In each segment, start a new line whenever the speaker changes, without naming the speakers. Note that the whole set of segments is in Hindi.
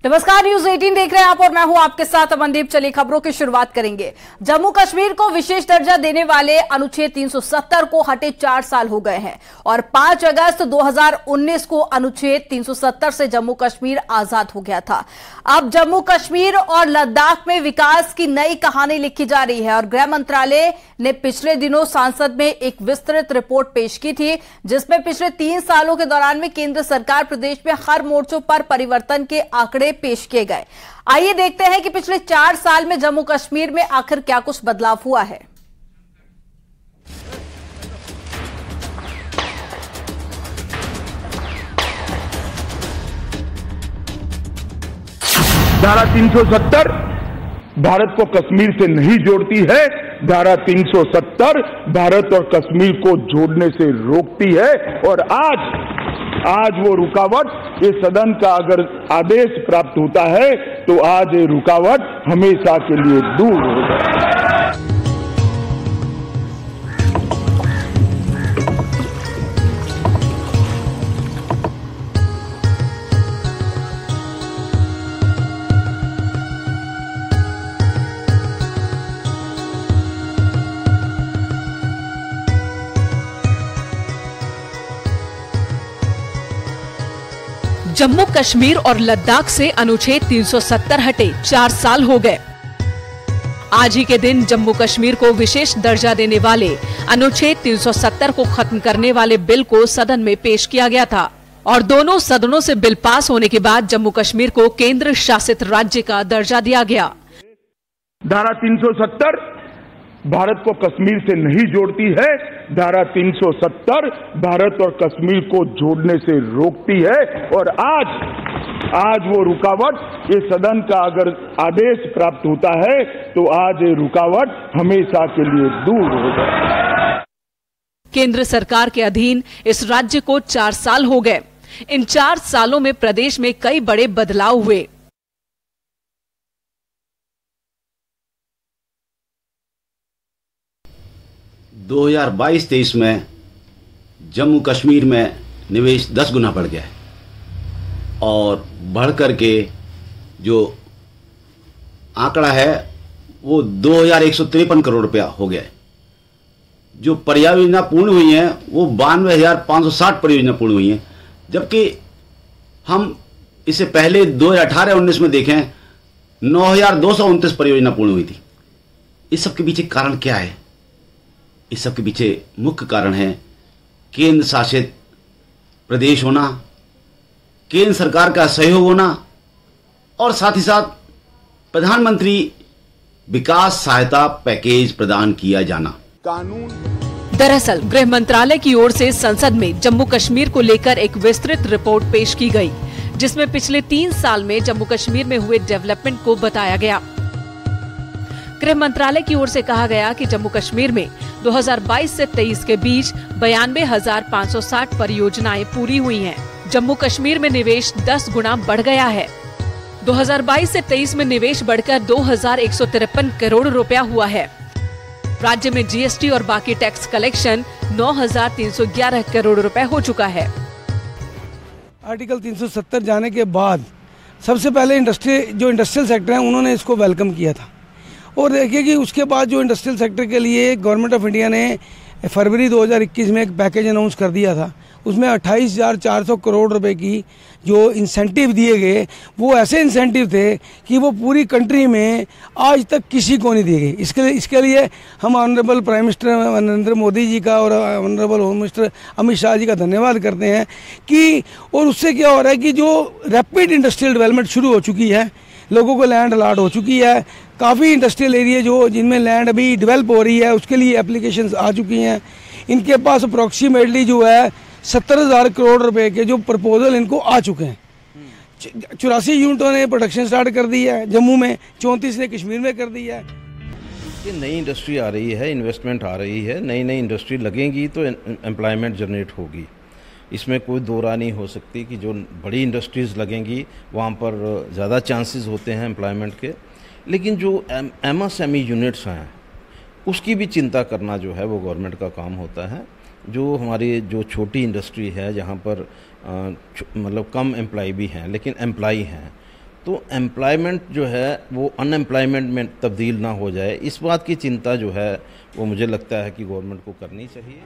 नमस्कार, न्यूज 18 देख रहे हैं आप और मैं हूं आपके साथ अमनदीप। चलिए खबरों की शुरुआत करेंगे। जम्मू कश्मीर को विशेष दर्जा देने वाले अनुच्छेद 370 को हटे 4 साल हो गए हैं और 5 अगस्त 2019 को अनुच्छेद 370 से जम्मू कश्मीर आजाद हो गया था। अब जम्मू कश्मीर और लद्दाख में विकास की नई कहानी लिखी जा रही है और गृह मंत्रालय ने पिछले दिनों संसद में एक विस्तृत रिपोर्ट पेश की थी, जिसमें पिछले 3 सालों के दौरान में केंद्र सरकार प्रदेश में हर मोर्चों पर परिवर्तन के आंकड़े पेश किए गए। आइए देखते हैं कि पिछले 4 साल में जम्मू कश्मीर में आखिर क्या कुछ बदलाव हुआ है।
धारा 370 भारत को कश्मीर से नहीं जोड़ती है। धारा 370 भारत और कश्मीर को जोड़ने से रोकती है और आज वो रुकावट, ये सदन का अगर आदेश प्राप्त होता है तो आज ये रुकावट हमेशा के लिए दूर हो जाए।
जम्मू कश्मीर और लद्दाख से अनुच्छेद 370 हटे 4 साल हो गए। आज ही के दिन जम्मू कश्मीर को विशेष दर्जा देने वाले अनुच्छेद 370 को खत्म करने वाले बिल को सदन में पेश किया गया था और दोनों सदनों से बिल पास होने के बाद जम्मू कश्मीर को केंद्र शासित राज्य का दर्जा दिया गया।
धारा 370 भारत को कश्मीर से नहीं जोड़ती है। धारा 370 भारत और कश्मीर को जोड़ने से रोकती है और आज वो रुकावट, ये सदन का अगर आदेश प्राप्त होता है तो आज ये रुकावट हमेशा के लिए दूर हो जाए।
केंद्र सरकार के अधीन इस राज्य को 4 साल हो गए। इन 4 सालों में प्रदेश में कई बड़े बदलाव हुए।
दो 2022-23 में जम्मू कश्मीर में निवेश 10 गुना बढ़ गया है और बढ़ करके जो आंकड़ा है वो 2153 करोड़ रुपया हो गया है। जो परियोजना पूर्ण हुई हैं वो 92,560 परियोजना पूर्ण हुई हैं, जबकि हम इससे पहले 2018-19 में देखें 9,229 परियोजना पूर्ण हुई थी। इस सब के पीछे कारण क्या है? इस सब के पीछे मुख्य कारण है केंद्र शासित प्रदेश होना, केंद्र सरकार का सहयोग होना और साथ ही साथ प्रधानमंत्री विकास सहायता पैकेज प्रदान किया जाना।
दरअसल गृह मंत्रालय की ओर से संसद में जम्मू कश्मीर को लेकर एक विस्तृत रिपोर्ट पेश की गई, जिसमें पिछले 3 साल में जम्मू कश्मीर में हुए डेवलपमेंट को बताया गया। गृह मंत्रालय की ओर से कहा गया कि जम्मू कश्मीर में 2022 से 23 के बीच 92,560 परियोजनाएं पूरी हुई हैं। जम्मू कश्मीर में निवेश 10 गुना बढ़ गया है। 2022 से 23 में निवेश बढ़कर 2,153 करोड़ रुपया हुआ है। राज्य में जीएसटी और बाकी टैक्स कलेक्शन 9,311 करोड़ रुपए हो चुका है।
आर्टिकल 370 जाने के बाद सबसे पहले इंडस्ट्रियल सेक्टर है, उन्होंने इसको वेलकम किया था और देखिए कि उसके बाद जो इंडस्ट्रियल सेक्टर के लिए गवर्नमेंट ऑफ इंडिया ने फरवरी 2021 में एक पैकेज अनाउंस कर दिया था। उसमें 28,400 करोड़ रुपए की जो इंसेंटिव दिए गए, वो ऐसे इंसेंटिव थे कि वो पूरी कंट्री में आज तक किसी को नहीं दिए गए। इसके लिए हम honourable prime minister Narendra Modi ji का और honourable home minister Amit Shah ji का धन्यवाद करते हैं कि और उससे क्या हो रहा है कि जो रैपिड इंडस्ट्रियल डेवलपमेंट शुरू हो चुकी है, लोगों को लैंड अलाट हो चुकी है। काफ़ी इंडस्ट्रियल एरिया जो जिनमें लैंड अभी डेवलप हो रही है, उसके लिए एप्लीकेशंस आ चुकी हैं। इनके पास अप्रॉक्सीमेटली जो है 70,000 करोड़ रुपए के जो प्रपोजल इनको आ चुके हैं। 84 यूनिटों ने प्रोडक्शन स्टार्ट कर दी है जम्मू में, 34 ने कश्मीर में कर दी है।
ये नई इंडस्ट्री आ रही है, इन्वेस्टमेंट आ रही है, नई इंडस्ट्री लगेंगी तो एम्प्लॉयमेंट जनरेट होगी। इसमें कोई दो राय नहीं हो सकती कि जो बड़ी इंडस्ट्रीज़ लगेंगी वहाँ पर ज़्यादा चांसेस होते हैं एम्प्लॉयमेंट के। लेकिन जो एमएसएमई यूनिट्स हैं उसकी भी चिंता करना जो है वो गवर्नमेंट का काम होता है। जो हमारी जो छोटी इंडस्ट्री है जहाँ पर मतलब कम एम्प्लॉय भी हैं लेकिन एम्प्लॉय हैं, तो एम्प्लॉयमेंट जो है वो अनएम्प्लॉयमेंट में तब्दील ना हो जाए, इस बात की चिंता जो है वो मुझे लगता है कि गवर्नमेंट को करनी चाहिए।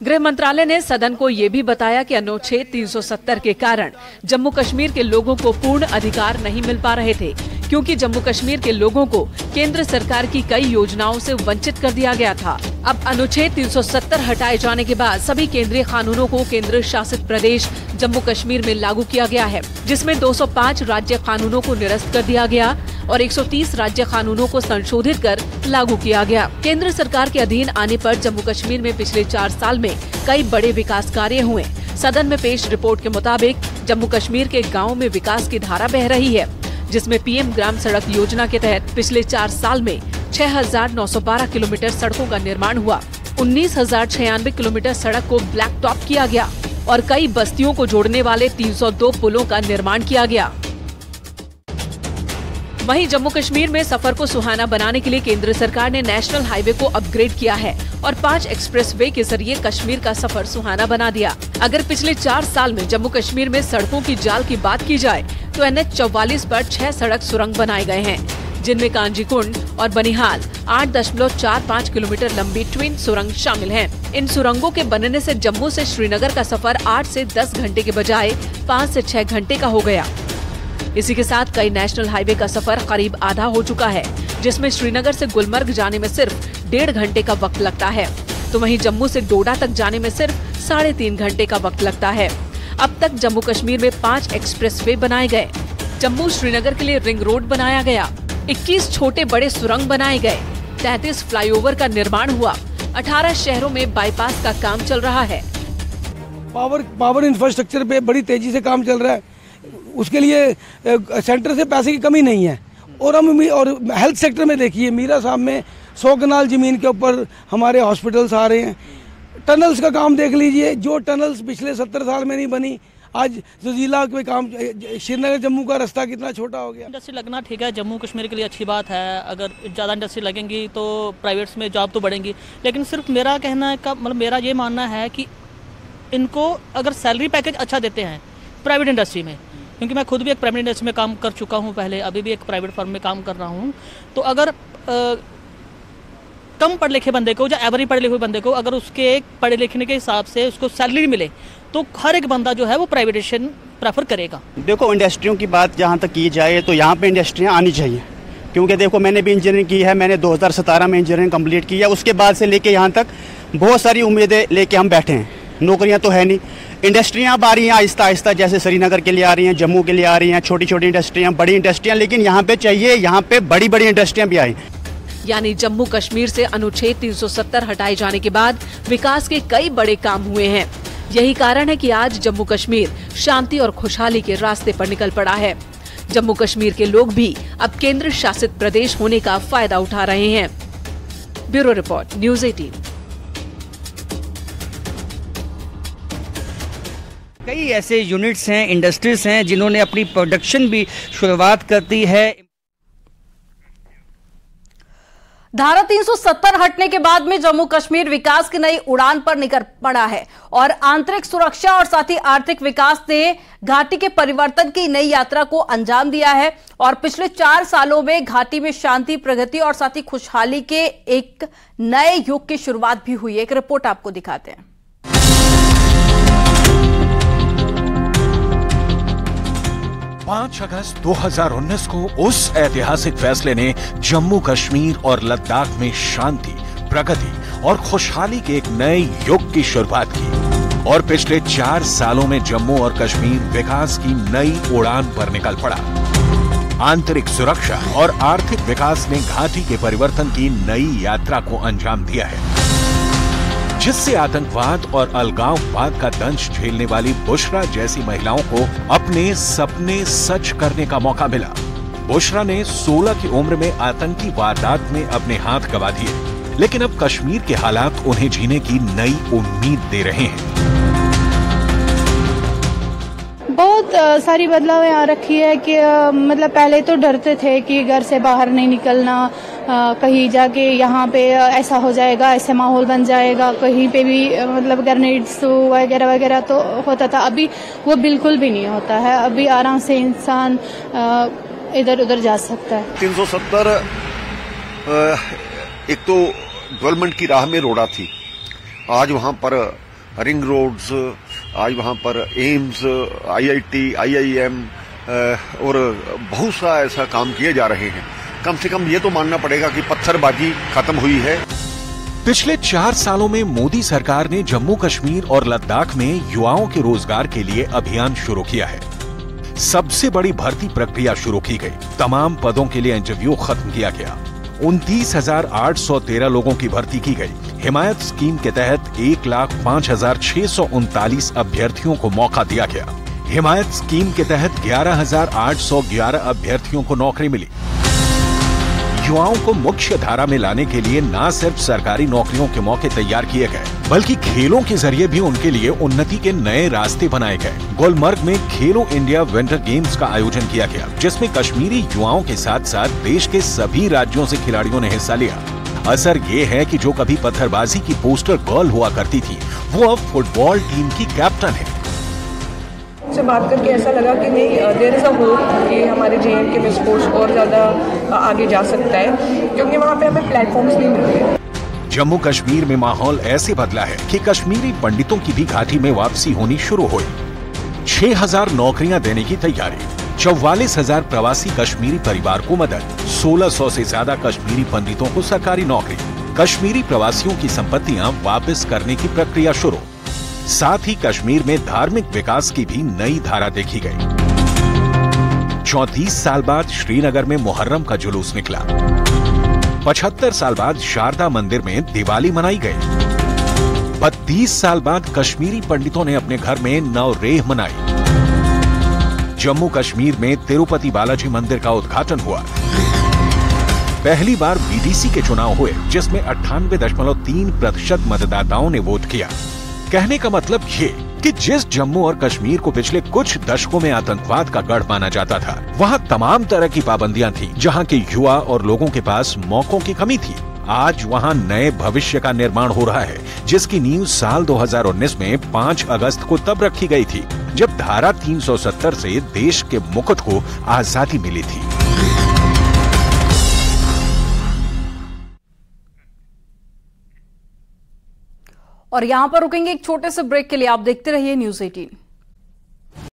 गृह मंत्रालय ने सदन को ये भी बताया कि अनुच्छेद 370 के कारण जम्मू कश्मीर के लोगों को पूर्ण अधिकार नहीं मिल पा रहे थे, क्योंकि जम्मू कश्मीर के लोगों को केंद्र सरकार की कई योजनाओं से वंचित कर दिया गया था। अब अनुच्छेद 370 हटाए जाने के बाद सभी केंद्रीय कानूनों को केंद्र शासित प्रदेश जम्मू कश्मीर में लागू किया गया है, जिसमें 205 राज्य कानूनों को निरस्त कर दिया गया और 130 राज्य कानूनों को संशोधित कर लागू किया गया। केंद्र सरकार के अधीन आने पर जम्मू कश्मीर में पिछले 4 साल में कई बड़े विकास कार्य हुए। सदन में पेश रिपोर्ट के मुताबिक जम्मू कश्मीर के गाँव में विकास की धारा बह रही है, जिसमें पीएम ग्राम सड़क योजना के तहत पिछले 4 साल में 6,912 किलोमीटर सड़कों का निर्माण हुआ। 19,096 किलोमीटर सड़क को ब्लैक टॉप किया गया और कई बस्तियों को जोड़ने वाले 302 पुलों का निर्माण किया गया। वहीं जम्मू कश्मीर में सफर को सुहाना बनाने के लिए केंद्र सरकार ने नेशनल हाईवे को अपग्रेड किया है और 5 एक्सप्रेसवे के जरिए कश्मीर का सफर सुहाना बना दिया। अगर पिछले 4 साल में जम्मू कश्मीर में सड़कों की जाल की बात की जाए तो NH 44 पर 6 सड़क सुरंग बनाए गए हैं, जिनमें कांजीकुंड और बनिहाल 8.45 किलोमीटर लंबी ट्विन सुरंग शामिल हैं। इन सुरंगों के बनने से जम्मू से श्रीनगर का सफर 8 से 10 घंटे के बजाय 5 से 6 घंटे का हो गया। इसी के साथ कई नेशनल हाईवे का सफर करीब आधा हो चुका है, जिसमें श्रीनगर से गुलमर्ग जाने में सिर्फ 1.5 घंटे का वक्त लगता है, तो वहीं जम्मू से डोडा तक जाने में सिर्फ 3.5 घंटे का वक्त लगता है। अब तक जम्मू कश्मीर में 5 एक्सप्रेसवे बनाए गए, जम्मू श्रीनगर के लिए रिंग रोड बनाया गया, 21 छोटे बड़े सुरंग बनाए गए, 33 फ्लाईओवर का निर्माण हुआ, 18 शहरों में बाईपास का काम चल रहा है।
पावर इंफ्रास्ट्रक्चर पे बड़ी तेजी से काम चल रहा है, उसके लिए सेंटर से पैसे की कमी नहीं है। और हेल्थ सेक्टर में देखिए, मीरा साहब में 100 कनाल जमीन के ऊपर हमारे हॉस्पिटल्स आ रहे हैं। टनल्स का काम देख लीजिए, जो टनल्स पिछले 70 साल में नहीं बनी, आज ज़जीला पे काम, श्रीनगर जम्मू का रास्ता कितना छोटा हो गया।
इंडस्ट्री लगना ठीक है, जम्मू कश्मीर के लिए अच्छी बात है। अगर ज़्यादा इंडस्ट्री लगेंगी तो प्राइवेट्स में जॉब तो बढ़ेंगी, लेकिन सिर्फ मेरा कहना का मतलब मेरा ये मानना है कि इनको अगर सैलरी पैकेज अच्छा देते हैं प्राइवेट इंडस्ट्री में, क्योंकि मैं खुद भी एक प्राइवेट इंडस्ट्री में काम कर चुका हूँ पहले, अभी भी एक प्राइवेट फर्म में काम कर रहा हूँ, तो अगर कम पढ़े लिखे बंदे को या एवरेज पढ़े लिखे बंदे को अगर उसके पढ़े लिखने के हिसाब से उसको सैलरी मिले तो हर एक बंदा जो है वो प्राइवेटेशन प्रेफर करेगा।
देखो, इंडस्ट्रियों की बात जहाँ तक की जाए तो यहाँ पे इंडस्ट्रियाँ आनी चाहिए, क्योंकि देखो मैंने भी इंजीनियरिंग की है, मैंने 2017 में इंजीनियरिंग कंप्लीट की है। उसके बाद से लेके यहाँ तक बहुत सारी उम्मीदें लेके हम बैठे हैं, नौकरियाँ तो है नहीं। इंडस्ट्रियाँ अब आ रही हैं आहिस्ता आहिस्ता, जैसे श्रीनगर के लिए आ रही हैं, जम्मू के लिए आ रही हैं, छोटी छोटी इंडस्ट्रियाँ, बड़ी इंडस्ट्रियाँ, लेकिन यहाँ पे चाहिए यहाँ पे बड़ी बड़ी इंडस्ट्रियाँ भी आई।
यानी जम्मू कश्मीर से अनुच्छेद 370 हटाए जाने के बाद विकास के कई बड़े काम हुए हैं। यही कारण है कि आज जम्मू कश्मीर शांति और खुशहाली के रास्ते पर निकल पड़ा है। जम्मू कश्मीर के लोग भी अब केंद्र शासित प्रदेश होने का फायदा उठा रहे हैं। Bureau report, news 18।
कई ऐसे यूनिट्स हैं, इंडस्ट्रीज हैं जिन्होंने अपनी प्रोडक्शन भी शुरुआत कर दी है।
धारा 370 हटने के बाद में जम्मू कश्मीर विकास की नई उड़ान पर निकल पड़ा है और आंतरिक सुरक्षा और साथ ही आर्थिक विकास ने घाटी के परिवर्तन की नई यात्रा को अंजाम दिया है और पिछले 4 सालों में घाटी में शांति, प्रगति और साथ ही खुशहाली के एक नए युग की शुरुआत भी हुई है। एक रिपोर्ट आपको दिखाते हैं।
5 अगस्त 2019 को उस ऐतिहासिक फैसले ने जम्मू कश्मीर और लद्दाख में शांति, प्रगति और खुशहाली के एक नए युग की शुरुआत की और पिछले 4 सालों में जम्मू और कश्मीर विकास की नई उड़ान पर निकल पड़ा। आंतरिक सुरक्षा और आर्थिक विकास ने घाटी के परिवर्तन की नई यात्रा को अंजाम दिया है, जिससे आतंकवाद और अलगाववाद का दंश झेलने वाली बुशरा जैसी महिलाओं को अपने सपने सच करने का मौका मिला। बुशरा ने 16 की उम्र में आतंकी वारदात में अपने हाथ गंवा दिए, लेकिन अब कश्मीर के हालात उन्हें जीने की नई उम्मीद दे रहे हैं।
बहुत सारी बदलाव आ रखी है कि मतलब पहले तो डरते थे कि घर से बाहर नहीं निकलना, कहीं जाके यहाँ पे ऐसा हो जाएगा, ऐसे माहौल बन जाएगा, कहीं पे भी मतलब ग्रेनेड्स वगैरह वगैरह तो होता था। अभी वो बिल्कुल भी नहीं होता है। अभी आराम से इंसान इधर उधर जा सकता है।
370 एक तो डेवलपमेंट की राह में रोड़ा थी, आज वहां पर रिंग रोड्स, आज वहां पर एम्स, IIT, IIM और बहुत सा ऐसा काम किए जा रहे हैं। कम से कम ये तो मानना पड़ेगा कि पत्थरबाजी खत्म हुई है।
पिछले 4 सालों में मोदी सरकार ने जम्मू कश्मीर और लद्दाख में युवाओं के रोजगार के लिए अभियान शुरू किया है। सबसे बड़ी भर्ती प्रक्रिया शुरू की गई, तमाम पदों के लिए इंटरव्यू खत्म किया गया। 29,813 लोगों की भर्ती की गई। हिमायत स्कीम के तहत 1,05,639 अभ्यर्थियों को मौका दिया गया। हिमायत स्कीम के तहत 11,811 अभ्यर्थियों को नौकरी मिली। युवाओं को मुख्य धारा में लाने के लिए न सिर्फ सरकारी नौकरियों के मौके तैयार किए गए, बल्कि खेलों के जरिए भी उनके लिए उन्नति के नए रास्ते बनाए गए। गुलमर्ग में खेलो इंडिया विंटर गेम्स का आयोजन किया गया, जिसमें कश्मीरी युवाओं के साथ साथ देश के सभी राज्यों से खिलाड़ियों ने हिस्सा लिया। असर ये है कि जो कभी पत्थरबाजी की पोस्टर गर्ल हुआ करती थी, वो अब फुटबॉल टीम की कैप्टन है।
से बात करके ऐसा लगा कि नहीं, देयर इज अ होप कि हमारे JNK में स्पोर्ट्स और ज़्यादा आगे जा सकता है, क्योंकि वहाँ पे हमें प्लेटफॉर्म्स नहीं मिलते।
जम्मू कश्मीर में माहौल ऐसे बदला है कि कश्मीरी पंडितों की भी घाटी में वापसी होनी शुरू हुई। 6,000 नौकरियां देने की तैयारी, 44,000 प्रवासी कश्मीरी परिवार को मदद, 1,600 से ज्यादा कश्मीरी पंडितों को सरकारी नौकरी, कश्मीरी प्रवासियों की संपत्तियां वापस करने की प्रक्रिया शुरू। साथ ही कश्मीर में धार्मिक विकास की भी नई धारा देखी गई। 34 साल बाद श्रीनगर में मुहर्रम का जुलूस निकला। 75 साल बाद शारदा मंदिर में दिवाली मनाई गई। 32 साल बाद कश्मीरी पंडितों ने अपने घर में नवरेह मनाई। जम्मू कश्मीर में तिरुपति बालाजी मंदिर का उद्घाटन हुआ। पहली बार BDC के चुनाव हुए, जिसमें 98.3% मतदाताओं ने वोट किया। कहने का मतलब ये कि जिस जम्मू और कश्मीर को पिछले कुछ दशकों में आतंकवाद का गढ़ माना जाता था, वहाँ तमाम तरह की पाबंदियां थीं, जहाँ के युवा और लोगों के पास मौकों की कमी थी। आज वहाँ नए भविष्य का निर्माण हो रहा है, जिसकी नींव साल 2019 में 5 अगस्त को तब रखी गई थी, जब धारा 370 से देश के मुकुट को आजादी मिली थी।
और यहां पर रुकेंगे एक छोटे से ब्रेक के लिए। आप देखते रहिए News 18।